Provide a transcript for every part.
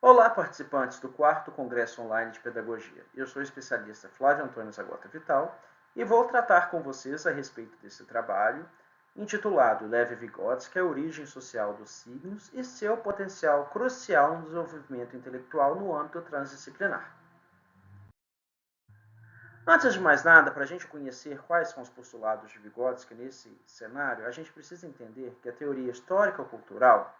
Olá, participantes do 4º Congresso Online de Pedagogia. Eu sou o especialista Flávio Antônio Zagota Vital e vou tratar com vocês a respeito desse trabalho intitulado Levi-Vygotsky, a origem social dos signos e seu potencial crucial no desenvolvimento intelectual no âmbito transdisciplinar. Antes de mais nada, para a gente conhecer quais são os postulados de Vygotsky nesse cenário, a gente precisa entender que a teoria histórico-cultural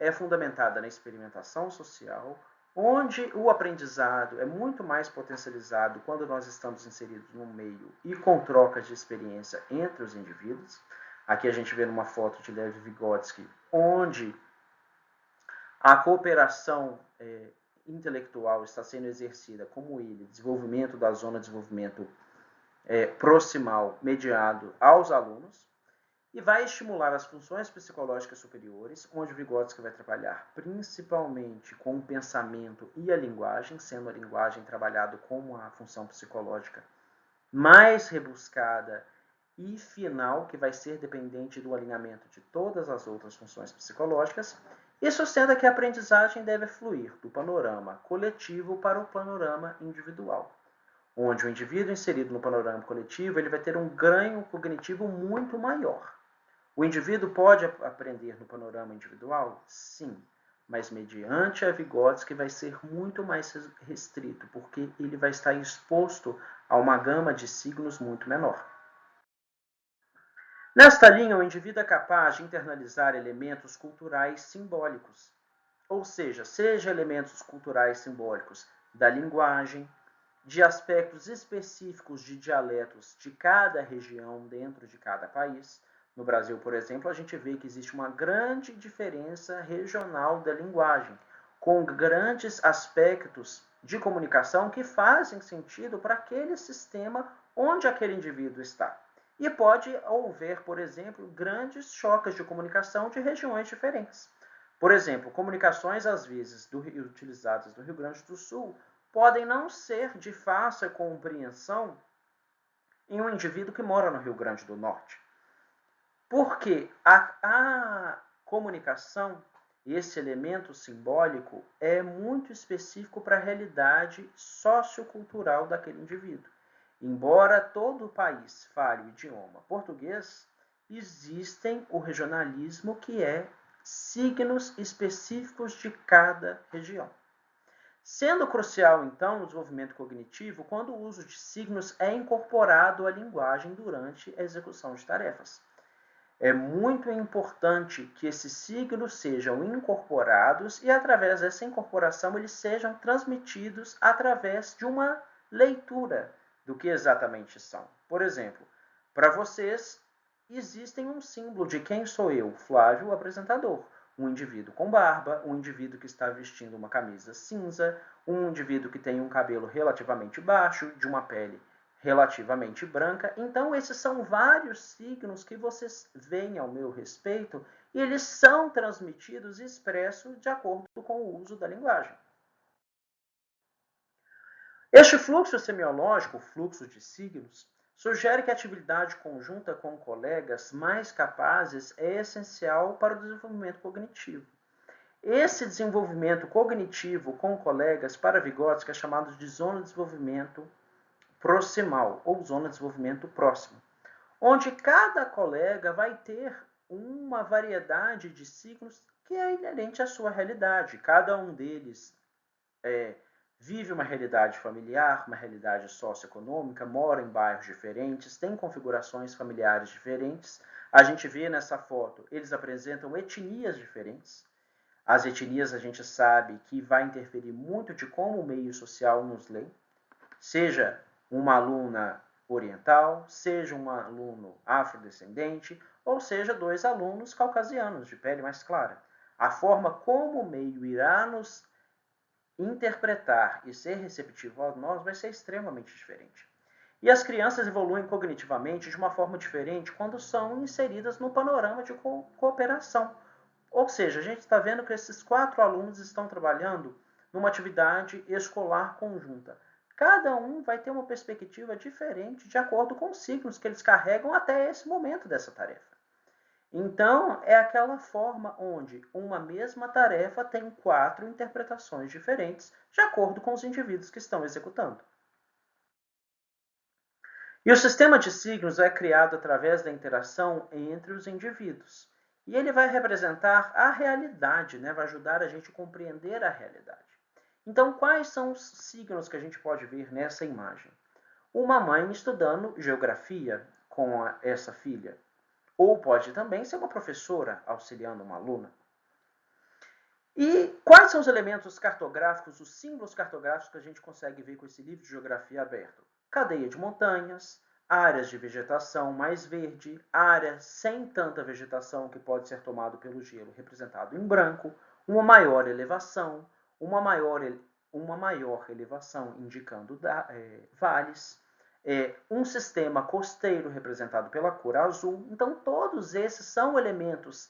é fundamentada na experimentação social, onde o aprendizado é muito mais potencializado quando nós estamos inseridos no meio e com trocas de experiência entre os indivíduos. Aqui a gente vê numa foto de Levi-Vygotsky, onde a cooperação intelectual está sendo exercida como ele, desenvolvimento da zona de desenvolvimento proximal mediado aos alunos, e vai estimular as funções psicológicas superiores, onde Vygotsky vai trabalhar principalmente com o pensamento e a linguagem, sendo a linguagem trabalhada como a função psicológica mais rebuscada e final, que vai ser dependente do alinhamento de todas as outras funções psicológicas, e sustenta que a aprendizagem deve fluir do panorama coletivo para o panorama individual, onde o indivíduo inserido no panorama coletivo ele vai ter um ganho cognitivo muito maior. O indivíduo pode aprender no panorama individual? Sim, mas mediante a Vygotsky vai ser muito mais restrito, porque ele vai estar exposto a uma gama de signos muito menor. Nesta linha, o indivíduo é capaz de internalizar elementos culturais simbólicos, ou seja elementos culturais simbólicos da linguagem, de aspectos específicos de dialetos de cada região dentro de cada país. No Brasil, por exemplo, a gente vê que existe uma grande diferença regional da linguagem, com grandes aspectos de comunicação que fazem sentido para aquele sistema onde aquele indivíduo está. E pode haver, por exemplo, grandes choques de comunicação de regiões diferentes. Por exemplo, comunicações, às vezes, utilizadas no Rio Grande do Sul, podem não ser de fácil compreensão em um indivíduo que mora no Rio Grande do Norte. Porque a comunicação, esse elemento simbólico, é muito específico para a realidade sociocultural daquele indivíduo. Embora todo o país fale o idioma português, existem o regionalismo, que é signos específicos de cada região. Sendo crucial, então, no desenvolvimento cognitivo, quando o uso de signos é incorporado à linguagem durante a execução de tarefas. É muito importante que esses signos sejam incorporados e, através dessa incorporação, eles sejam transmitidos através de uma leitura do que exatamente são. Por exemplo, para vocês, existem um símbolo de quem sou eu, Flávio, o apresentador. Um indivíduo com barba, um indivíduo que está vestindo uma camisa cinza, um indivíduo que tem um cabelo relativamente baixo, de uma pele relativamente branca. Então, esses são vários signos que vocês veem ao meu respeito e eles são transmitidos e expressos de acordo com o uso da linguagem. Este fluxo semiológico, o fluxo de signos, sugere que a atividade conjunta com colegas mais capazes é essencial para o desenvolvimento cognitivo. Esse desenvolvimento cognitivo com colegas, para Vygotsky, é chamado de zona de desenvolvimento proximal, ou zona de desenvolvimento próximo, onde cada colega vai ter uma variedade de signos que é inerente à sua realidade. Cada um deles vive uma realidade familiar, uma realidade socioeconômica, mora em bairros diferentes, tem configurações familiares diferentes. A gente vê nessa foto, eles apresentam etnias diferentes. As etnias a gente sabe que vai interferir muito de como o meio social nos lê, seja uma aluna oriental, seja um aluno afrodescendente, ou seja, 2 alunos caucasianos, de pele mais clara. A forma como o meio irá nos interpretar e ser receptivo a nós vai ser extremamente diferente. E as crianças evoluem cognitivamente de uma forma diferente quando são inseridas no panorama de cooperação. Ou seja, a gente está vendo que esses 4 alunos estão trabalhando numa atividade escolar conjunta. Cada um vai ter uma perspectiva diferente de acordo com os signos que eles carregam até esse momento dessa tarefa. Então, é aquela forma onde uma mesma tarefa tem 4 interpretações diferentes, de acordo com os indivíduos que estão executando. E o sistema de signos é criado através da interação entre os indivíduos. E ele vai representar a realidade, né? Vai ajudar a gente a compreender a realidade. Então, quais são os signos que a gente pode ver nessa imagem? Uma mãe estudando geografia com essa filha. Ou pode também ser uma professora auxiliando uma aluna. E quais são os elementos cartográficos, os símbolos cartográficos que a gente consegue ver com esse livro de geografia aberto? Cadeia de montanhas, áreas de vegetação mais verde, áreas sem tanta vegetação que pode ser tomado pelo gelo, representado em branco, uma maior elevação, uma maior elevação indicando vales, um sistema costeiro representado pela cor azul. Então, todos esses são elementos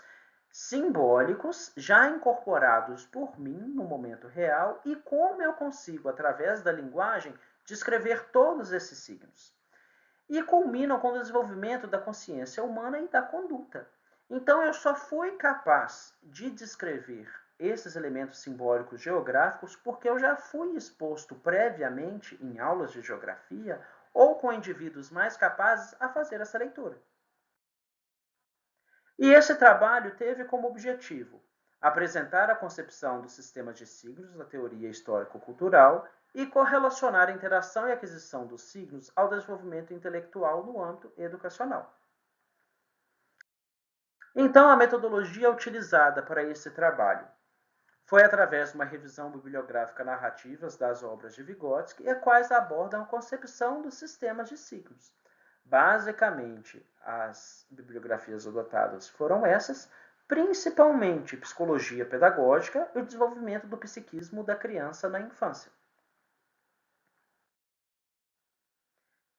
simbólicos já incorporados por mim no momento real e como eu consigo, através da linguagem, descrever todos esses signos. E culminam com o desenvolvimento da consciência humana e da conduta. Então, eu só fui capaz de descrever esses elementos simbólicos geográficos porque eu já fui exposto previamente em aulas de geografia ou com indivíduos mais capazes a fazer essa leitura. E esse trabalho teve como objetivo apresentar a concepção do sistema de signos da teoria histórico-cultural e correlacionar a interação e aquisição dos signos ao desenvolvimento intelectual no âmbito educacional. Então, a metodologia utilizada para esse trabalho foi através de uma revisão bibliográfica narrativas das obras de Vygotsky, as quais abordam a concepção dos sistemas de signos. Basicamente, as bibliografias adotadas foram essas, principalmente psicologia pedagógica e o desenvolvimento do psiquismo da criança na infância.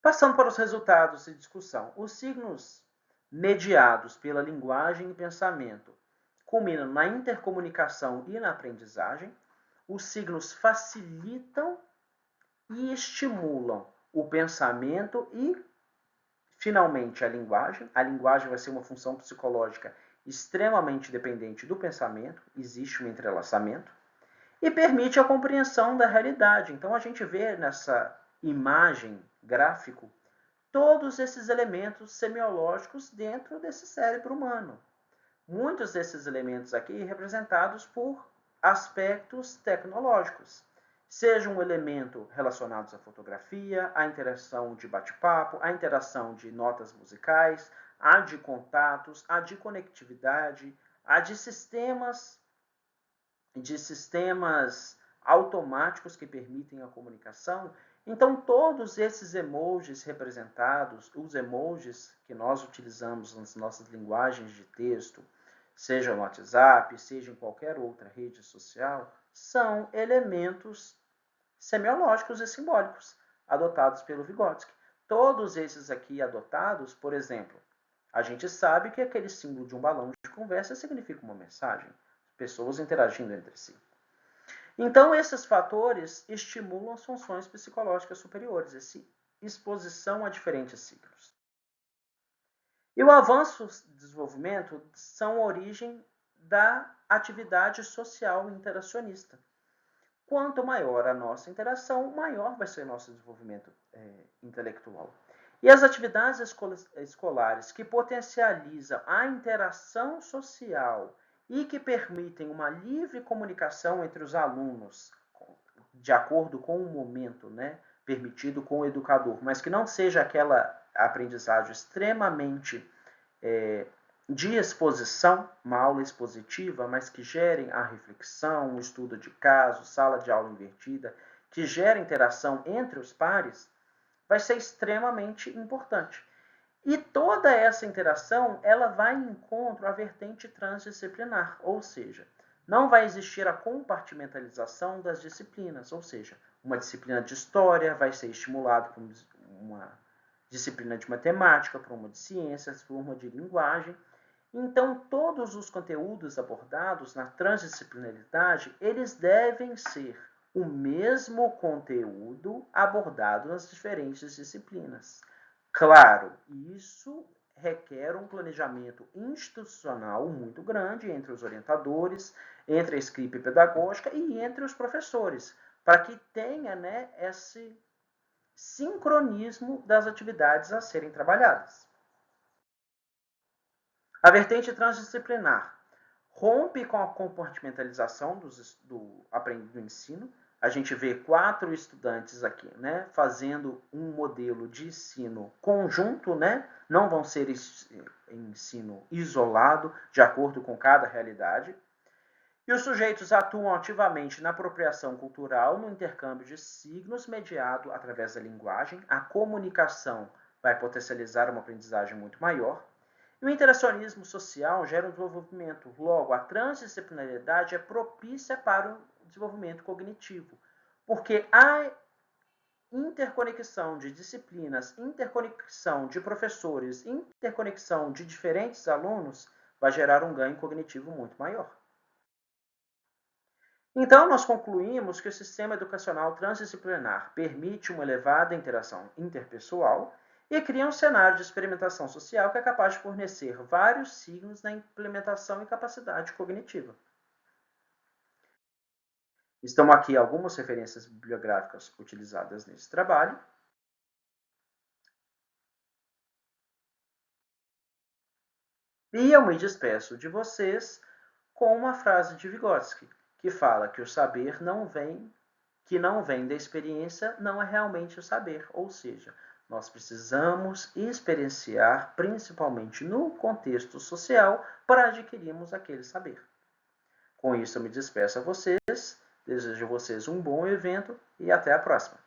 Passando para os resultados de discussão, os signos mediados pela linguagem e pensamento culminam na intercomunicação e na aprendizagem. Os signos facilitam e estimulam o pensamento e, finalmente, a linguagem. A linguagem vai ser uma função psicológica extremamente dependente do pensamento, existe um entrelaçamento, e permite a compreensão da realidade. Então, a gente vê nessa imagem gráfico todos esses elementos semiológicos dentro desse cérebro humano. Muitos desses elementos aqui representados por aspectos tecnológicos, sejam elementos relacionados à fotografia, à interação de bate-papo, à interação de notas musicais, a de contatos, a de conectividade, a de sistemas automáticos que permitem a comunicação. Então, todos esses emojis representados, os emojis que nós utilizamos nas nossas linguagens de texto, seja no WhatsApp, seja em qualquer outra rede social, são elementos semiológicos e simbólicos adotados pelo Vygotsky. Todos esses aqui adotados, por exemplo, a gente sabe que aquele símbolo de um balão de conversa significa uma mensagem, pessoas interagindo entre si. Então, esses fatores estimulam as funções psicológicas superiores, essa exposição a diferentes signos. E o avanço e desenvolvimento são a origem da atividade social interacionista. Quanto maior a nossa interação, maior vai ser o nosso desenvolvimento intelectual. E as atividades escolares que potencializam a interação social e que permitem uma livre comunicação entre os alunos, de acordo com o momento, né, permitido com o educador, mas que não seja aquela aprendizagem extremamente de exposição, uma aula expositiva, mas que gerem a reflexão, o estudo de caso, sala de aula invertida, que gera interação entre os pares, vai ser extremamente importante. E toda essa interação, ela vai em encontro à vertente transdisciplinar, ou seja, não vai existir a compartimentalização das disciplinas, ou seja, uma disciplina de história vai ser estimulada por uma disciplina de matemática, por uma de ciências, por uma de linguagem. Então, todos os conteúdos abordados na transdisciplinaridade, eles devem ser o mesmo conteúdo abordado nas diferentes disciplinas. Claro, isso requer um planejamento institucional muito grande entre os orientadores, entre a equipe pedagógica e entre os professores, para que tenha, né, esse sincronismo das atividades a serem trabalhadas. A vertente transdisciplinar rompe com a compartimentalização do ensino. A gente vê 4 estudantes aqui, né, fazendo um modelo de ensino conjunto, né, não vão ser ensino isolado, de acordo com cada realidade. E os sujeitos atuam ativamente na apropriação cultural, no intercâmbio de signos mediado através da linguagem. A comunicação vai potencializar uma aprendizagem muito maior. E o interacionismo social gera um desenvolvimento. Logo, a transdisciplinaridade é propícia para o desenvolvimento cognitivo, porque a interconexão de disciplinas, interconexão de professores, interconexão de diferentes alunos vai gerar um ganho cognitivo muito maior. Então, nós concluímos que o sistema educacional transdisciplinar permite uma elevada interação interpessoal e cria um cenário de experimentação social que é capaz de fornecer vários signos na implementação e capacidade cognitiva. Estão aqui algumas referências bibliográficas utilizadas nesse trabalho. E eu me despeço de vocês com uma frase de Vygotsky, que fala que o saber que não vem da experiência não é realmente o saber, ou seja, nós precisamos experienciar, principalmente no contexto social, para adquirirmos aquele saber. Com isso, eu me despeço a vocês, desejo a vocês um bom evento e até a próxima.